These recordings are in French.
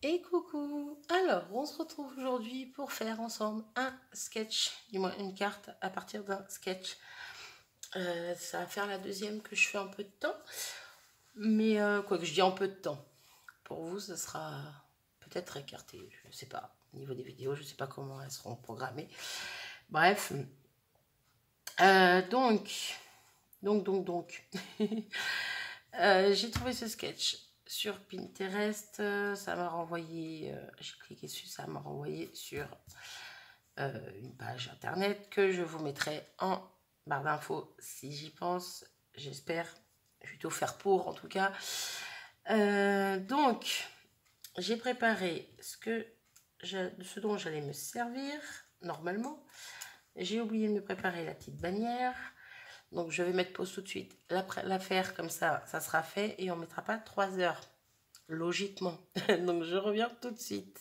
Et coucou! Alors, on se retrouve aujourd'hui pour faire ensemble un sketch, du moins une carte à partir d'un sketch. Ça va faire la deuxième que je fais en peu de temps, mais quoi que je dis en peu de temps. Pour vous, ça sera peut-être écarté, je ne sais pas. Au niveau des vidéos, je ne sais pas comment elles seront programmées. Bref, donc. J'ai trouvé ce sketch sur Pinterest, ça m'a renvoyé, j'ai cliqué dessus, ça m'a renvoyé sur une page internet que je vous mettrai en barre d'infos si j'y pense, j'espère, je vais tout faire pour en tout cas. Donc, j'ai préparé ce dont j'allais me servir normalement. J'ai oublié de me préparer la petite bannière. Donc je vais mettre pause tout de suite, la faire comme ça sera fait et on ne mettra pas 3 heures, logiquement. Donc je reviens tout de suite.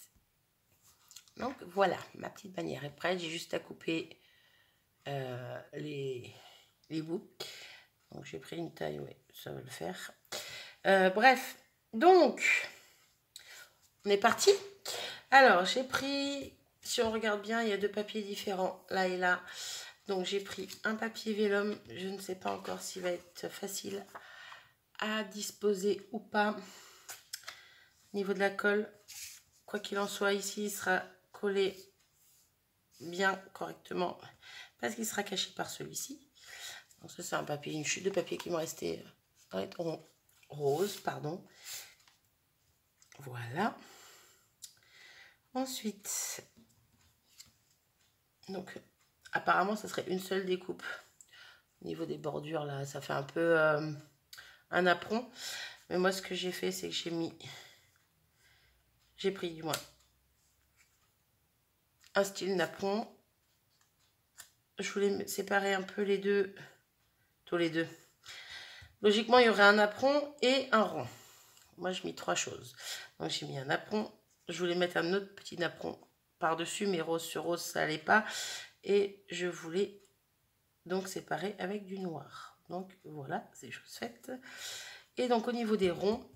Donc voilà, ma petite bannière est prête, j'ai juste à couper les bouts. Donc j'ai pris une taille, ouais, ça va le faire. Bref, donc on est parti. Alors j'ai pris, si on regarde bien, il y a 2 papiers différents, là et là. Donc j'ai pris un papier vélum, je ne sais pas encore s'il va être facile à disposer ou pas. Au niveau de la colle, quoi qu'il en soit, ici il sera collé bien correctement parce qu'il sera caché par celui-ci. Donc ça c'est un papier, une chute de papier qui me restait rose, pardon. Voilà. Ensuite, donc apparemment ça serait une seule découpe. Au niveau des bordures là, ça fait un peu un apron. Mais moi ce que j'ai fait, c'est que j'ai pris du moins un style napperon. Je voulais séparer un peu les deux, tous les deux. Logiquement, il y aurait un apron et un rond. Moi, je mis 3 choses. Donc, j'ai mis un apron. Je voulais mettre un autre petit apron par-dessus, mais rose sur rose, ça n'allait pas. Et je voulais donc séparer avec du noir. Donc, voilà, c'est chose faite. Et donc, au niveau des ronds,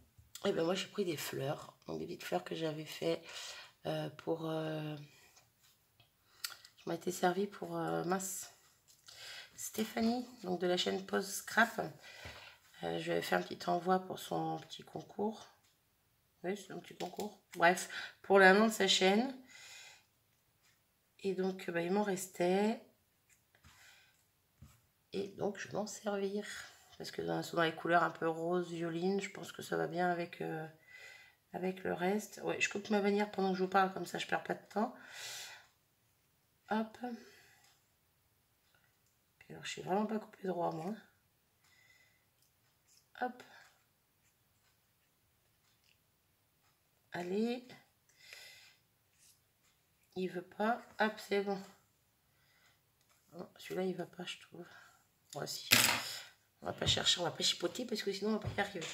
eh ben, moi, j'ai pris des fleurs. Donc, des petites fleurs que j'avais fait pour... qui m'a été servie pour Stéphanie, donc de la chaîne Pose Scrap. Je lui avais fait un petit envoi pour son petit concours. Oui, c'est un petit concours. Bref, pour le nom de sa chaîne. Et donc, il m'en restait. Et donc, je vais m'en servir. Parce que dans les couleurs un peu rose, violine, je pense que ça va bien avec, avec le reste. Ouais, je coupe ma bannière pendant que je vous parle, comme ça je perds pas de temps. Hop. Puis alors, je sais vraiment pas couper droit, moi. Hop. Allez. Il veut pas. Hop, c'est bon. Celui-là, il va pas, je trouve. Voici. On va pas chercher, on va pas chipoter parce que sinon on va pas y arriver.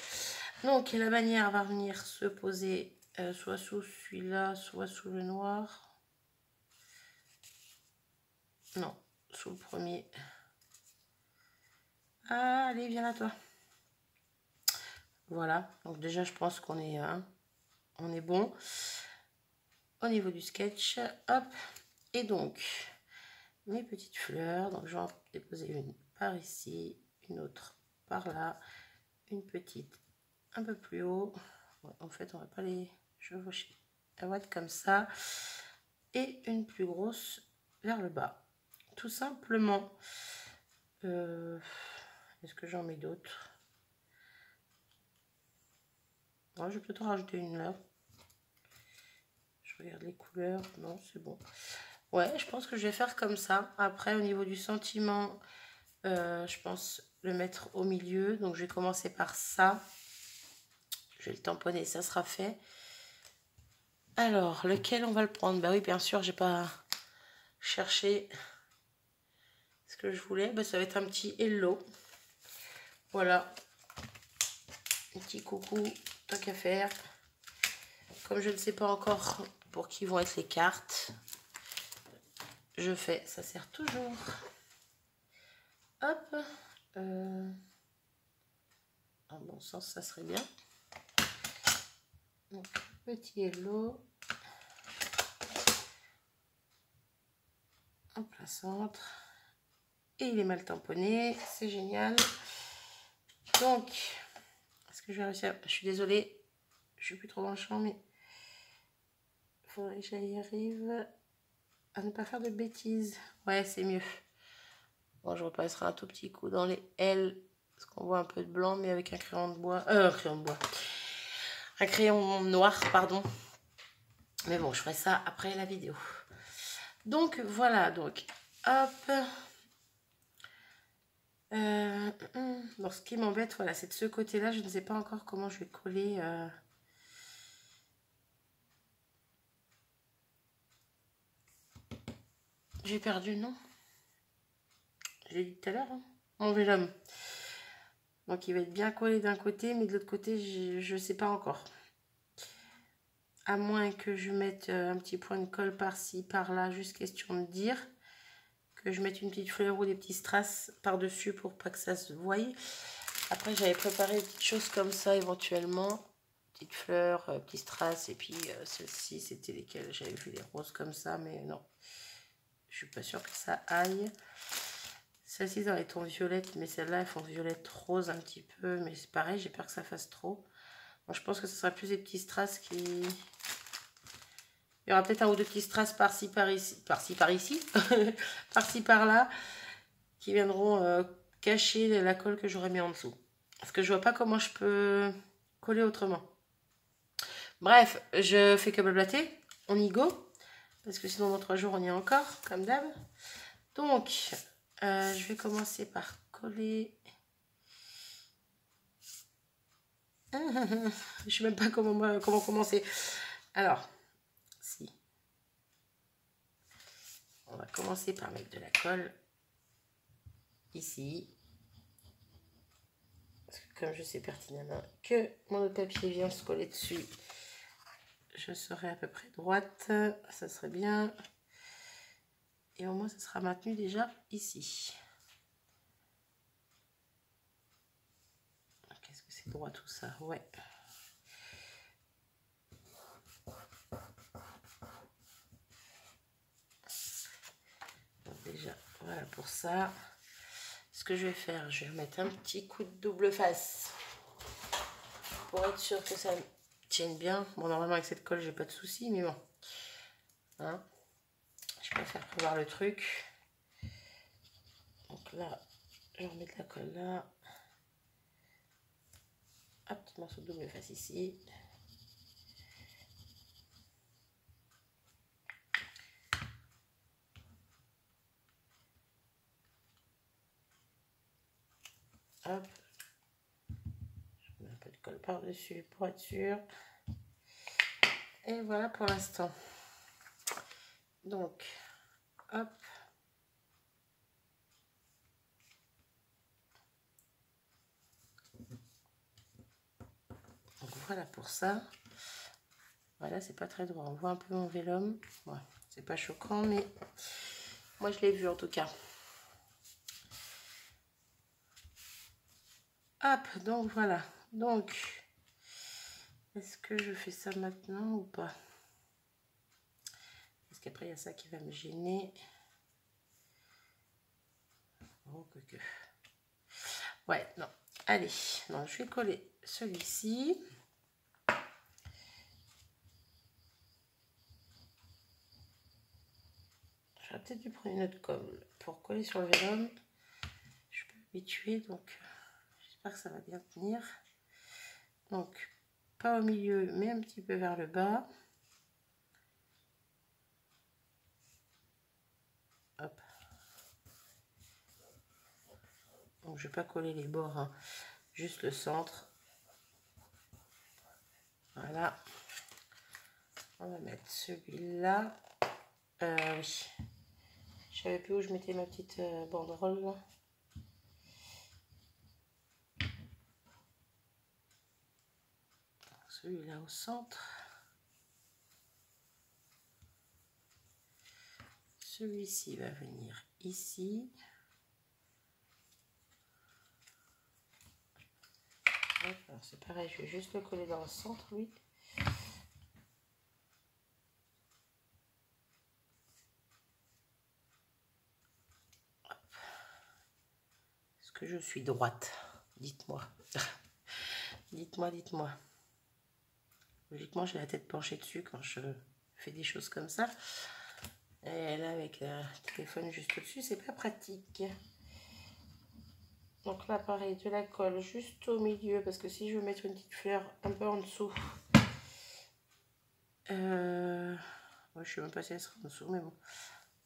Donc la bannière va venir se poser soit sous celui-là, soit sous le noir. Non, sous le premier. Ah, allez, viens là toi. Voilà, donc déjà je pense qu'on est, on est bon. Au niveau du sketch, hop. Et donc, mes petites fleurs. Donc je vais en déposer une par ici, une autre par là, une petite un peu plus haut. Ouais, en fait, on va pas les chevaucher. Elle va être comme ça. Et une plus grosse vers le bas. Tout simplement. Est-ce que j'en mets d'autres? Ouais, je vais peut-être en rajouter une là. Je regarde les couleurs. Non, c'est bon. Ouais, je pense que je vais faire comme ça. Après, au niveau du sentiment, je pense le mettre au milieu. Donc, je vais commencer par ça. Je vais le tamponner, ça sera fait. Alors, lequel on va le prendre? Bah oui, bien sûr, j'ai pas cherché ce que je voulais. Bah, ça va être un petit hello. Voilà. Un petit coucou, tant qu'à faire. Comme je ne sais pas encore pour qui vont être les cartes, je fais, ça sert toujours. Hop. En bon sens, ça serait bien. Donc, petit hello. En plein centre. Et il est mal tamponné, c'est génial. Donc, est-ce que je vais réussir? Je suis désolée, je suis plus trop dans le champ, mais il faudrait que j'y arrive à ne pas faire de bêtises. Ouais, c'est mieux. Bon, je repasserai un tout petit coup dans les L, parce qu'on voit un peu de blanc, mais avec un crayon de bois. Un crayon noir, pardon. Mais bon, je ferai ça après la vidéo. Donc, voilà, donc, hop. Donc, ce qui m'embête, voilà, c'est de ce côté-là, je ne sais pas encore comment je vais coller. J'ai perdu, non? Je l'ai dit tout à l'heure, hein, mon vélum. Donc, il va être bien collé d'un côté, mais de l'autre côté, je ne sais pas encore. À moins que je mette un petit point de colle par-ci, par-là, juste question de dire. Que je mette une petite fleur ou des petits strass par-dessus pour pas que ça se voie. Après, j'avais préparé des petites choses comme ça éventuellement. Petites fleurs, petits strass. Et puis, celles-ci, c'était lesquelles? J'avais vu les roses comme ça, mais non. Je suis pas sûre que ça aille. Celles-ci dans les tons violettes, mais celles-là, elles font violette rose un petit peu. Mais c'est pareil, j'ai peur que ça fasse trop. Bon, je pense que ce sera plus des petits strass qui... Il y aura peut-être un ou deux petits strass par-ci, par-ici, par-ci, par-ici, par-ci, par-là, qui viendront cacher la colle que j'aurais mis en dessous. Parce que je vois pas comment je peux coller autrement. Bref, je fais que blablater. On y go. Parce que sinon, dans 3 jours, on y est encore, comme d'hab. Donc, je vais commencer par coller. Je sais même pas comment commencer. Alors, si. On va commencer par mettre de la colle ici. Parce que comme je sais pertinemment que mon autre papier vient se coller dessus, je serai à peu près droite. Ça serait bien. Et au moins, ça sera maintenu déjà ici. Qu'est-ce que c'est droit tout ça? Ouais. Donc déjà, voilà pour ça. Ce que je vais faire, je vais mettre un petit coup de double face pour être sûr que ça tienne bien. Bon, normalement avec cette colle, j'ai pas de souci, mais bon. Hein, je préfère prévoir le truc. Donc là, je remets de la colle là. Un petit morceau de double face ici. Hop. Je mets un peu de colle par-dessus pour être sûr. Et voilà pour l'instant. Donc, hop. Donc voilà pour ça. Voilà, c'est pas très droit. On voit un peu mon vélum. Ouais, c'est pas choquant, mais moi je l'ai vu en tout cas. Hop, donc voilà. Donc, est-ce que je fais ça maintenant ou pas? Parce qu'après, il y a ça qui va me gêner. Oh, que. Ouais, non. Allez, donc je vais coller celui-ci. J'aurais peut-être dû prendre une autre colle pour coller sur le vélum. Je peux m'habituer, donc j'espère que ça va bien tenir. Donc, pas au milieu, mais un petit peu vers le bas. Hop. Donc, je ne vais pas coller les bords, hein, juste le centre. Voilà. On va mettre celui-là. Oui. Je savais plus où je mettais ma petite banderole. Celui-là au centre. Celui-ci va venir ici. Alors c'est pareil, je vais juste le coller dans le centre, oui. que je suis droite? Dites-moi. Dites-moi. Logiquement, j'ai la tête penchée dessus quand je fais des choses comme ça. Et là, avec le téléphone juste au-dessus, c'est pas pratique. Donc là, pareil, de la colle juste au milieu, parce que si je veux mettre une petite fleur un peu en dessous, ouais, je sais même pas si elle sera en dessous, mais bon,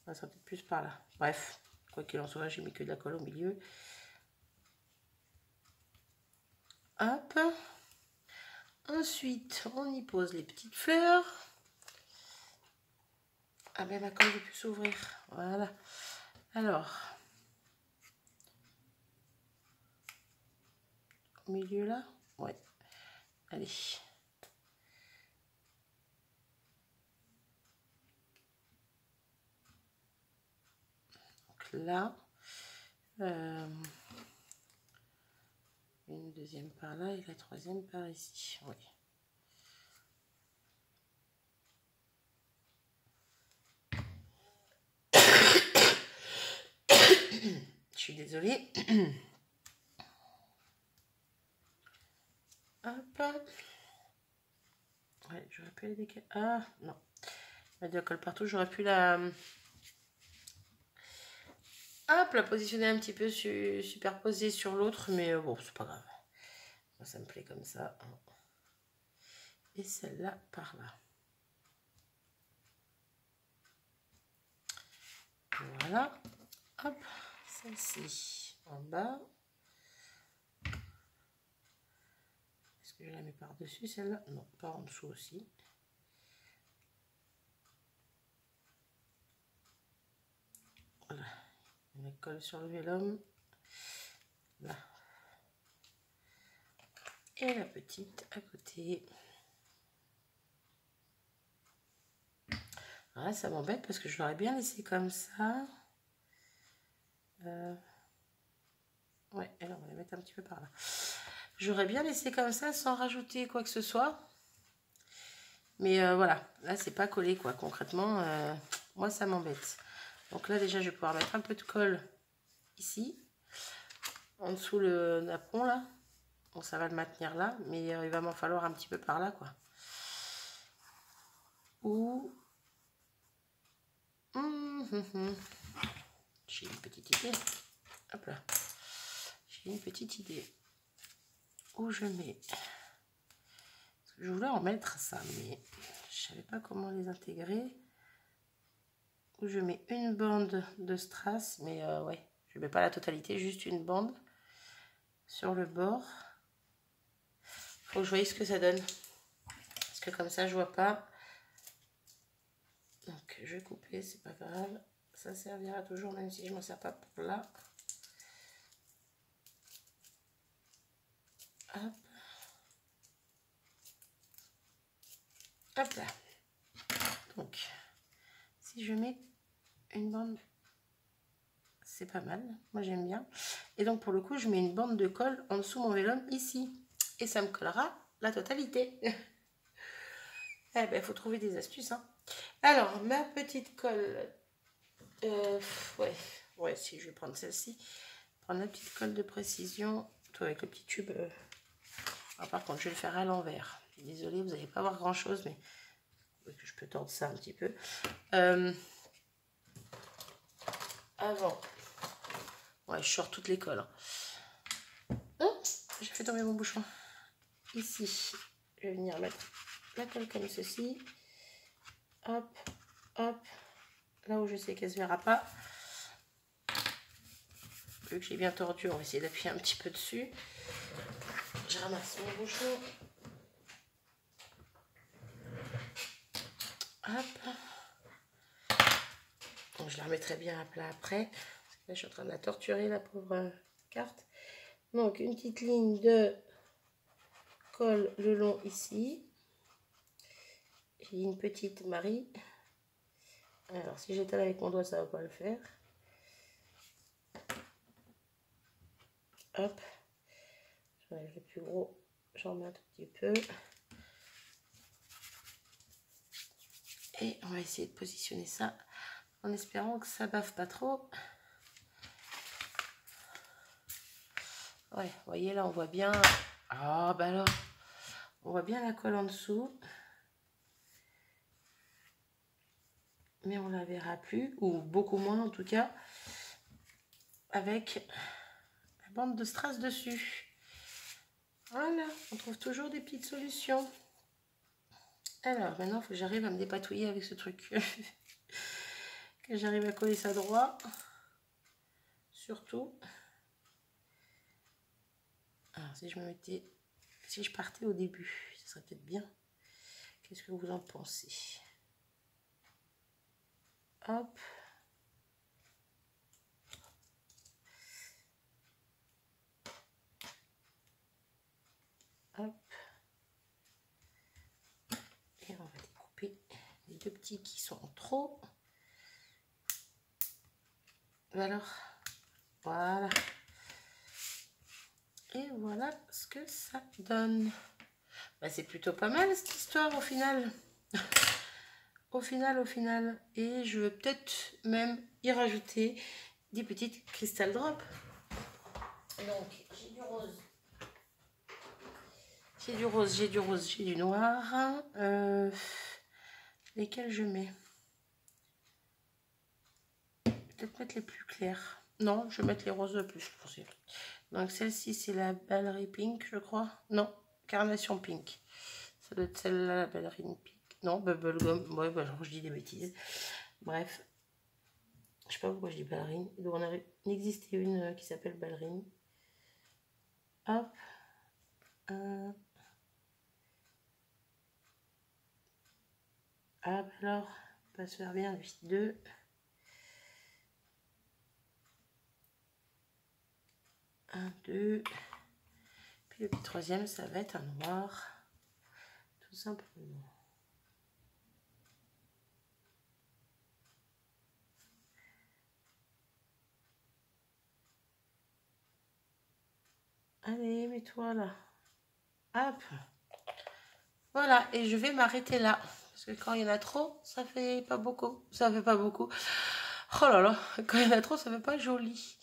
ça sera peut-être plus par là. Bref, quoi qu'il en soit, j'ai mis que de la colle au milieu. Hop. Ensuite, on y pose les petites fleurs. Ah ben ma colle ne peut plus s'ouvrir. Voilà. Alors, au milieu là, ouais. Allez. Donc là, une deuxième par là et la troisième par ici. Oui. Je suis désolée. Hop. Ouais, j'aurais pu la décaler. Ah, non. Il y a de la colle partout. J'aurais pu la... Hop, la positionner un petit peu superposée sur l'autre. Mais bon, c'est pas grave. Moi, ça me plaît comme ça. Et celle-là par là. Voilà. Hop. Celle-ci en bas. Est-ce que je la mets par-dessus celle-là? Non, pas en dessous aussi. Voilà. On la colle sur le vélum. Là. Et la petite à côté. Voilà, ça m'embête parce que je l'aurais bien laissé comme ça. Ouais, alors on va la mettre un petit peu par là. J'aurais bien laissé comme ça sans rajouter quoi que ce soit. Mais voilà, là c'est pas collé quoi. Concrètement, moi ça m'embête. Donc là déjà je vais pouvoir mettre un peu de colle ici. En dessous le napperon là. Bon, ça va le maintenir là, mais il va m'en falloir un petit peu par là quoi. Ou... J'ai une petite idée. Hop là. J'ai une petite idée. Où je mets... Je voulais en mettre ça, mais je savais pas comment les intégrer. Où je mets une bande de strass, mais ouais, je mets pas la totalité, juste une bande sur le bord. Faut que je voie ce que ça donne. Parce que comme ça, je vois pas. Donc, je vais couper, c'est pas grave. Ça servira toujours, même si je m'en sers pas pour là. Hop. Hop là. Donc, si je mets une bande, c'est pas mal. Moi, j'aime bien. Et donc, pour le coup, je mets une bande de colle en dessous mon vélum ici. Et ça me collera la totalité. Eh ben, il faut trouver des astuces. Hein. Alors, ma petite colle. Ouais, si je vais prendre celle-ci. Prendre la petite colle de précision. Tout avec le petit tube. Ah, par contre, je vais le faire à l'envers. Désolée, vous n'allez pas voir grand-chose, mais je peux tordre ça un petit peu. Avant. Ouais, je sors toutes les colles. Oh, j'ai fait tomber mon bouchon. Ici, je vais venir mettre la colle comme ceci. Hop, hop. Là où je sais qu'elle ne se verra pas. Vu que j'ai bien tordu, on va essayer d'appuyer un petit peu dessus. Je ramasse mon bouchon. Hop. Donc, je la remettrai bien à plat après. Parce que là, je suis en train de la torturer, la pauvre carte. Donc, une petite ligne de colle le long ici. J'ai une petite Marie. Alors, si j'étale avec mon doigt, ça ne va pas le faire. Hop. J'enlève le plus gros. J'en mets un tout petit peu. Et on va essayer de positionner ça en espérant que ça baffe pas trop. Ouais, vous voyez là, on voit bien. Ah, bah alors, on voit bien la colle en dessous. Mais on la verra plus, ou beaucoup moins en tout cas, avec la bande de strass dessus. Voilà, on trouve toujours des petites solutions. Alors, maintenant, il faut que j'arrive à me dépatouiller avec ce truc. Que j'arrive à coller ça droit. Surtout. Alors, si je me mettais... Si je partais au début, ça serait peut-être bien. Qu'est-ce que vous en pensez? Hop. Hop. Et on va découper les deux petits qui sont en trop. Alors, voilà. Et voilà ce que ça donne. Bah, c'est plutôt pas mal cette histoire au final. Au final. Et je vais peut-être même y rajouter des petites crystal drops. Donc, j'ai du rose. J'ai du rose, j'ai du rose, j'ai du noir. Lesquels je mets? Peut-être mettre les plus clairs. Non, je vais mettre les roses le plus foncés. Donc celle-ci, c'est la ballerine pink, je crois. Non, carnation pink. Ça doit être celle-là, la ballerine pink. Non, bubblegum. Ouais, bah, je dis des bêtises. Bref. Je sais pas pourquoi je dis ballerine. Il doit en exister une qui s'appelle ballerine. Hop. Hop, alors, on va se faire bien lui. 2. Un, 2. Puis le petit troisième, ça va être un noir. Tout simplement. Allez, mets-toi là. Hop. Voilà, et je vais m'arrêter là. Parce que quand il y en a trop, ça fait pas beaucoup. Ça fait pas beaucoup. Oh là là, quand il y en a trop, ça fait pas joli.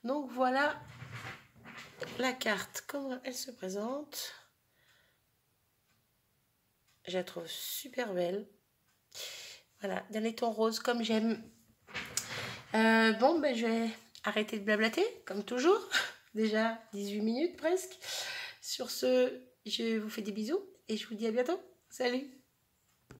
Donc voilà la carte, comment elle se présente. Je la trouve super belle. Voilà, dans les tons roses comme j'aime. Bon, ben je vais arrêter de blablater, comme toujours. Déjà 18 minutes presque. Sur ce, je vous fais des bisous et je vous dis à bientôt. Salut!